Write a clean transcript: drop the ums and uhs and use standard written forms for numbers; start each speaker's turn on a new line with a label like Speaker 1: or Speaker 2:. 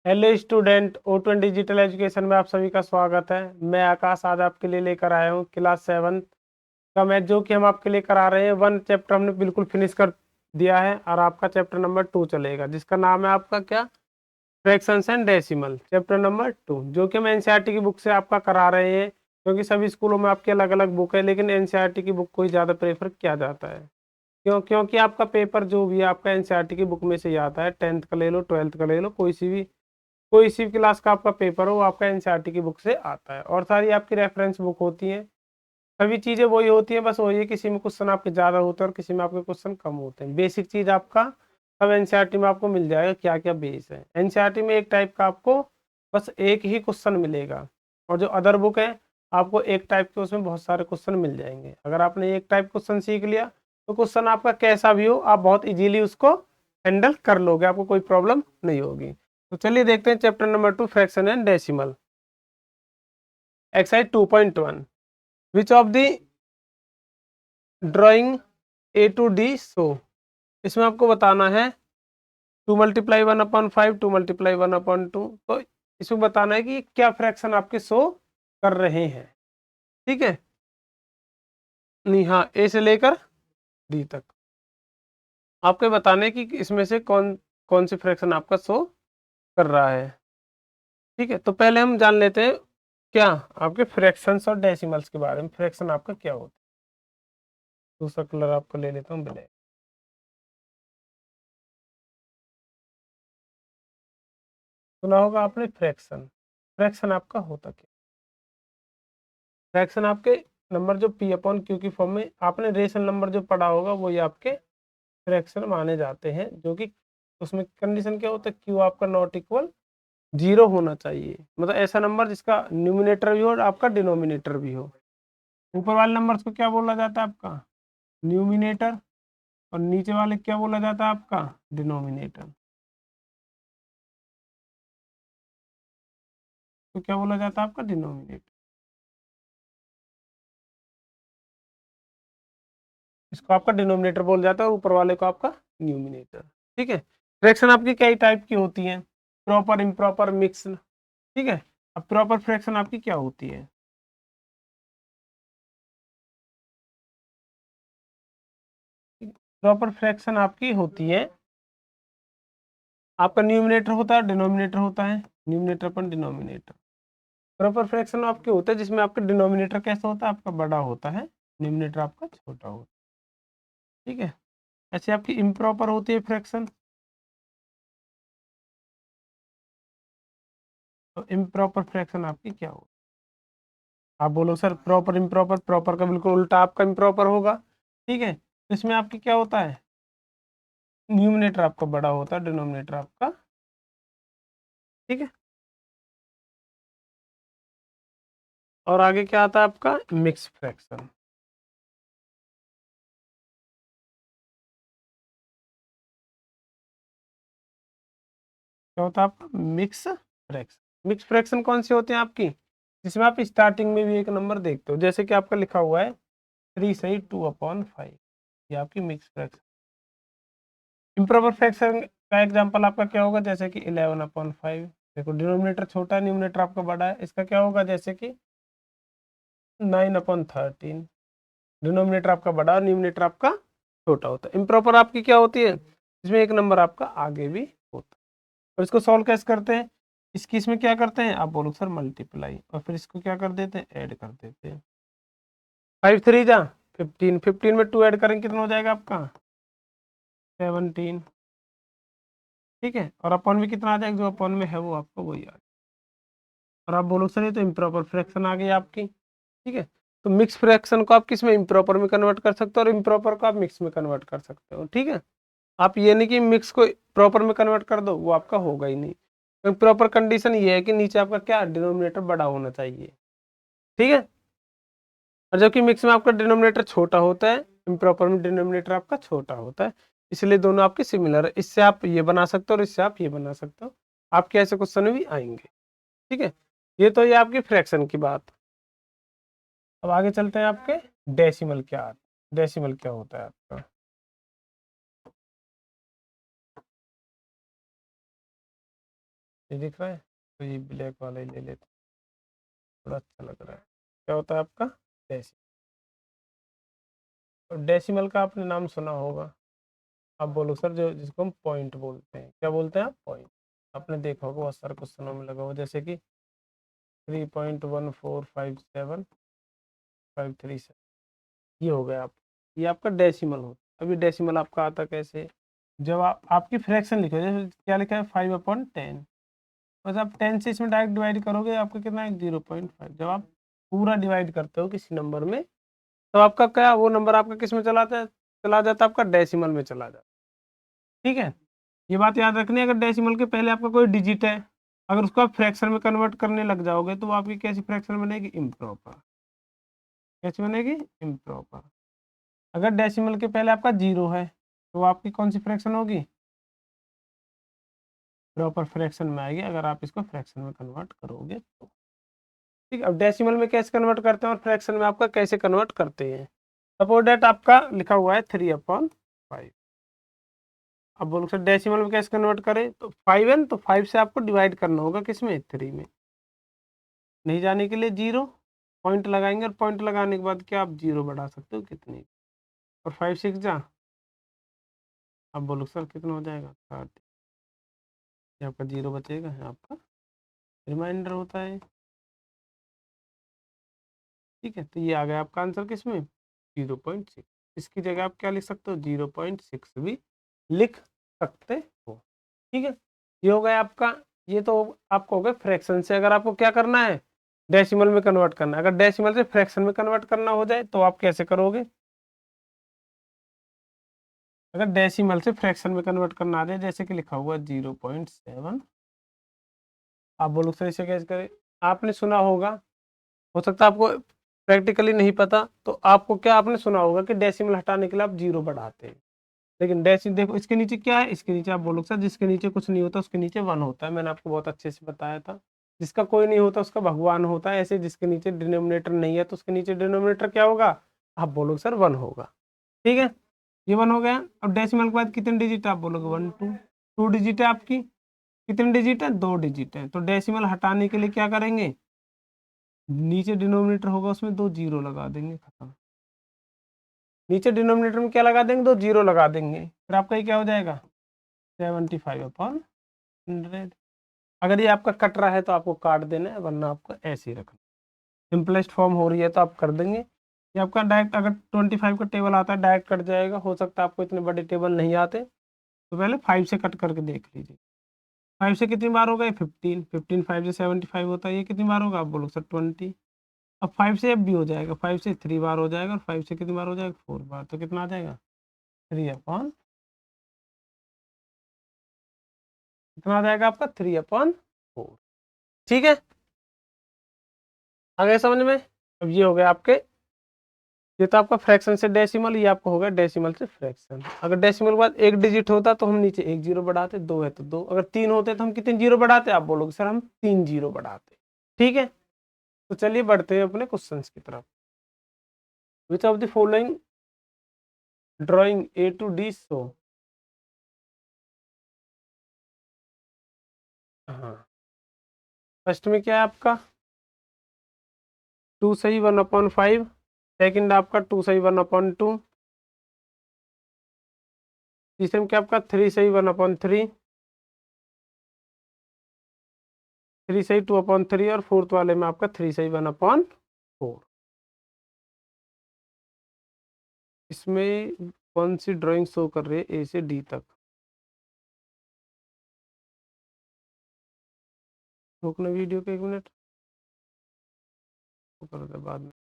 Speaker 1: Hello student, O20 digital education में आप सभी का स्वागत है। मैं आकाश आज आपके लिए लेकर आया हूँ क्लास 7 का मैथ, जो कि हम आपके लिए करा रहे हैं। 1 चैप्टर हमने बिल्कुल फिनिश कर दिया है और आपका चैप्टर नंबर 2 चलेगा, जिसका नाम है आपका क्या, fractions and decimal. Chapter number 2 जो कि हम एनसीईआरटी की बुक से आपका करा रहे हैं, क्योंकि सभी स्कूलों में आपकी अलग अलग बुक है, लेकिन एनसीईआरटी की बुक को ही ज़्यादा प्रेफर किया जाता है। क्योंकि आपका पेपर जो भी है आपका एनसीईआरटी की बुक में से ही आता है। 10th का ले लो, 12th का ले लो, कोई सी भी क्लास का आपका पेपर हो, वो आपका एनसीईआरटी की बुक से आता है। और सारी आपकी रेफरेंस बुक होती हैं, सभी चीज़ें वही होती हैं, बस वही है किसी में क्वेश्चन आपके ज़्यादा होते हैं और किसी में आपके क्वेश्चन कम होते हैं। बेसिक चीज़ आपका सब एनसीईआरटी में आपको मिल जाएगा, क्या क्या बेस है। एनसीईआरटी में एक टाइप का आपको बस एक ही क्वेश्चन मिलेगा, और जो अदर बुक है आपको एक टाइप के उसमें बहुत सारे क्वेश्चन मिल जाएंगे। अगर आपने एक टाइप क्वेश्चन सीख लिया तो क्वेश्चन आपका कैसा भी हो, आप बहुत इजीली उसको हैंडल कर लोगे, आपको कोई प्रॉब्लम नहीं होगी। तो चलिए देखते हैं chapter number 2, fraction and decimal. Exercise 2.1, which of the drawing A to D show. इसमें आपको बताना है 2 × 1/5, 2 × 1/2। तो इसमें बताना है कि क्या फ्रैक्शन आपके शो कर रहे हैं। ठीक है, नहीं हाँ, ए से लेकर डी तक आपके बताने कि इसमें से कौन कौन सी फ्रैक्शन आपका शो कर रहा है। ठीक है, तो पहले हम जान लेते हैं क्या आपके फ्रैक्शंस और डेसिमल्स के बारे में। फ्रैक्शन आपका क्या होता है। दूसरा कलर आपको ले लेता हूँ, ब्लैक। सुना होगा आपने फ्रैक्शन। फ्रैक्शन आपका होता क्या, फ्रैक्शन आपके नंबर जो P/Q की फॉर्म में आपने रेशनल नंबर जो पढ़ा होगा वही आपके फ्रैक्शन माने जाते हैं, जो कि उसमें कंडीशन क्या होता है, Q आपका नॉट इक्वल 0 होना चाहिए। मतलब ऐसा नंबर जिसका न्यूमिनेटर भी हो और आपका डिनोमिनेटर भी हो। ऊपर वाले नंबर्स को क्या बोला जाता है आपका, न्यूमिनेटर, और नीचे वाले क्या बोला जाता है आपका, डिनोमिनेटर। तो क्या बोला जाता है आपका, डिनोमिनेटर। इसको आपका डिनोमिनेटर बोल जाता है और ऊपर वाले को आपका न्यूमिनेटर। ठीक है, फ्रैक्शन आपकी कई टाइप की होती हैं, प्रॉपर, इम्प्रॉपर, मिक्स। ठीक है, अब प्रॉपर फ्रैक्शन आपकी क्या होती है। प्रॉपर फ्रैक्शन आपकी होती है, आपका न्यूमिनेटर होता है, डिनोमिनेटर होता है, न्यूमिनेटर पर डिनोमिनेटर। प्रॉपर फ्रैक्शन आपके होता है जिसमें आपका डिनोमिनेटर कैसा होता है, आपका बड़ा होता है, न्यूमिनेटर आपका छोटा होता है। ठीक है, ऐसे आपकी इम्प्रॉपर होती है फ्रैक्शन। तो इम्प्रॉपर फ्रैक्शन आपकी क्या होती है। आप बोलो सर प्रॉपर इम्प्रॉपर, प्रॉपर का बिल्कुल उल्टा आपका इम्प्रॉपर होगा। ठीक है, तो इसमें आपकी क्या होता है, न्यूमिनेटर आपका बड़ा होता है, डिनोमिनेटर आपका। ठीक है, और आगे क्या आता है आपका, मिक्स फ्रैक्शन। क्या होता है आपका, मिक्स फ्रैक्शन। मिक्स फ्रैक्शन कौन सी होते हैं आपकी, जिसमें आप स्टार्टिंग में भी एक नंबर देखते हो, जैसे कि आपका लिखा हुआ है 3 सही 2/5, ये आपकी मिक्स फ्रैक्शन। इम्प्रॉपर फ्रैक्शन का एग्जांपल आपका क्या होगा, जैसे कि 11/5। देखो डिनोमिनेटर छोटा है, न्यूमिनेटर आपका बड़ा है, इसका क्या होगा, जैसे कि 9/13। डिनोमिनेटर आपका बड़ा और न्यूमिनेटर आपका छोटा होता है। इम्प्रॉपर आपकी क्या होती है, इसमें एक नंबर आपका आगे भी होता है। और इसको सॉल्व कैसे करते हैं, इसकी इसमें क्या करते हैं, आप बोलो सर मल्टीप्लाई, और फिर इसको क्या कर देते हैं, ऐड कर देते हैं। 5 3 जा 15, 15 में 2 ऐड करेंगे कितना हो जाएगा आपका, 17। ठीक है, और अपॉन में कितना आ जाएगा, जो अपॉन में है वो आपको वही आ जाएगा। और आप बोलो सर ये तो इम्प्रॉपर फ्रैक्शन आ गई आपकी। ठीक है, तो मिक्स फ्रैक्शन को आप किस में, इम्प्रॉपर में कन्वर्ट कर सकते हो, और इम्प्रॉपर को आप मिक्स में कन्वर्ट कर सकते हो। ठीक है, आप ये नहीं कि मिक्स को प्रॉपर में कन्वर्ट कर दो, वो आपका होगा ही नहीं। तो प्रॉपर कंडीशन ये है कि नीचे आपका क्या, डिनोमिनेटर बड़ा होना चाहिए। ठीक है, और जबकि मिक्स में आपका डिनोमिनेटर छोटा होता है, इम्प्रॉपर में डिनोमिनेटर आपका छोटा होता है, इसलिए दोनों आपके सिमिलर है। इससे आप ये बना सकते हो और इससे आप ये बना सकते हो, आपके ऐसे क्वेश्चन भी आएंगे। ठीक है, ये तो ये आपकी फ्रैक्शन की बात। अब आगे चलते हैं आपके डेसिमल क्या, डेसिमल क्या होता है आपका। ये दिख रहा है, तो ये ब्लैक वाला ही ले लेते हैं, थोड़ा अच्छा लग रहा है। क्या होता है आपका डेसिमल। और डेसिमल का आपने नाम सुना होगा, आप बोलो सर, जो जिसको हम पॉइंट बोलते हैं, क्या बोलते हैं आप, पॉइंट। आपने देखा होगा बहुत सारे क्वेश्चनों में लगा हुआ, जैसे कि 3.14537 ये हो गया आप, ये आपका डेसिमल होता है। अभी डेसिमल आपका आता कैसे, जब आप आपकी फ्रैक्शन लिखो, जैसे क्या लिखा है 5/10, बस आप 10 से इसमें डायरेक्ट डिवाइड करोगे, आपका कितना है 0.5। जब आप पूरा डिवाइड करते हो किसी नंबर में, तो आपका क्या, वो नंबर आपका किस में चला जाता है, आपका डेसिमल में चला जाता है। ठीक है, ये बात याद रखनी है, अगर डेसिमल के पहले आपका कोई डिजिट है, अगर उसको आप फ्रैक्शन में कन्वर्ट करने लग जाओगे, तो वो आपकी कैसी फ्रैक्शन बनेगी, इम्प्रॉपर। कैसी बनेगी, इम्प्रॉपर। अगर डेसिमल के पहले आपका 0 है, तो आपकी कौन सी फ्रैक्शन होगी, प्रॉपर फ्रैक्शन में आएगी, अगर आप इसको फ्रैक्शन में कन्वर्ट करोगे तो। ठीक है, अब डेसिमल में कैसे कन्वर्ट करते हैं और फ्रैक्शन में आपका कैसे कन्वर्ट करते हैं। सपोज डेट आपका लिखा हुआ है 3/5। अब बोलो सर डेसिमल में कैसे कन्वर्ट करें, तो 5 है, तो 5 से आपको डिवाइड करना होगा किसमें, 3 में। नहीं जाने के लिए 0 पॉइंट लगाएंगे, और पॉइंट लगाने के बाद क्या आप 0 बढ़ा सकते हो कितनी, और 5 6 जा, अब बोलो सर कितना हो जाएगा 30। ये आपका 0 बचेगा, है आपका रिमाइंडर होता है। ठीक है, तो ये आ गया आपका आंसर किसमें, 0.6। इसकी जगह आप क्या लिख सकते हो, 0.6 भी लिख सकते हो। ठीक है, ये हो गया आपका, ये तो आपको हो गया फ्रैक्शन से। अगर आपको क्या करना है, डेसिमल में कन्वर्ट करना है, अगर डेसिमल से फ्रैक्शन में कन्वर्ट करना हो जाए, तो आप कैसे करोगे। अगर डेसिमल से फ्रैक्शन में कन्वर्ट करना आ जाए, जैसे कि लिखा हुआ 0.7, आप बोलो सर इसे कैसे करें। आपने सुना होगा, हो सकता है आपको प्रैक्टिकली नहीं पता, तो आपको क्या, आपने सुना होगा कि डेसिमल हटाने के लिए आप 0 बढ़ाते हैं, लेकिन डेसिमल देखो इसके नीचे क्या है, इसके नीचे आप बोलो सर जिसके नीचे कुछ नहीं होता उसके नीचे 1 होता है। मैंने आपको बहुत अच्छे से बताया था, जिसका कोई नहीं होता उसका भगवान होता है, ऐसे जिसके नीचे डिनोमिनेटर नहीं है तो उसके नीचे डिनोमिनेटर क्या होगा, आप बोलोगे सर 1 होगा। ठीक है, ये 1 हो गया। अब डेसिमल के बाद कितने डिजिट, आप बोलोगे 1 2, 2 डिजिट है आपकी, कितने डिजिट है, 2 डिजिट है। तो डेसिमल हटाने के लिए क्या करेंगे, नीचे डिनोमिनेटर होगा उसमें 2 0 लगा देंगे, खत्म। नीचे डिनोमिनेटर में क्या लगा देंगे, 2 0 लगा देंगे, फिर आपका ये क्या हो जाएगा 75/100। अगर ये आपका कट रहा है तो आपको काट देना है, वरना आपको ऐसे ही रखना। सिंपलेस्ट फॉर्म हो रही है तो आप कर देंगे। ये आपका डायरेक्ट, अगर 25 का टेबल आता है डायरेक्ट कट जाएगा, हो सकता है आपको इतने बड़े टेबल नहीं आते, तो पहले 5 से कट करके देख लीजिए। 5 से कितनी बार होगा, 15 15, 5 से 75 होता है, ये कितनी बार होगा, आप बोलो सर 20। अब 5 से अब भी हो जाएगा, 5 से 3 बार हो जाएगा, और 5 से कितनी बार हो जाएगा, 4 बार, तो कितना आ जाएगा 3/, कितना आ जाएगा आपका 3/4। ठीक है, आ गया समझ में। अब ये हो गया आपके, ये तो आपका फ्रैक्शन से डेसिमल, ये आपको होगा डेसिमल से फ्रैक्शन। अगर डेसिमल के बाद एक डिजिट होता तो हम नीचे 1 0 बढ़ाते, 2 है तो 2, अगर 3 होते तो हम कितने 0 बढ़ाते, आप बोलोगे सर हम 3 0 बढ़ाते। ठीक है, तो चलिए बढ़ते हैं अपने क्वेश्चंस की तरफ। Which of the following drawing A to D show. हाँ, फर्स्ट में क्या है आपका 2 सही 1/5, सेकंड आपका 2 सही 1/2, तीसरे में क्या आपका 3 सही 1/3, 3 सही 2/3, और फोर्थ वाले में आपका 3 सही 1/4। इसमें कौन सी ड्राइंग शो कर रही है A से D तक, रोकना वीडियो को 1 मिनट, वो कर दे बाद में।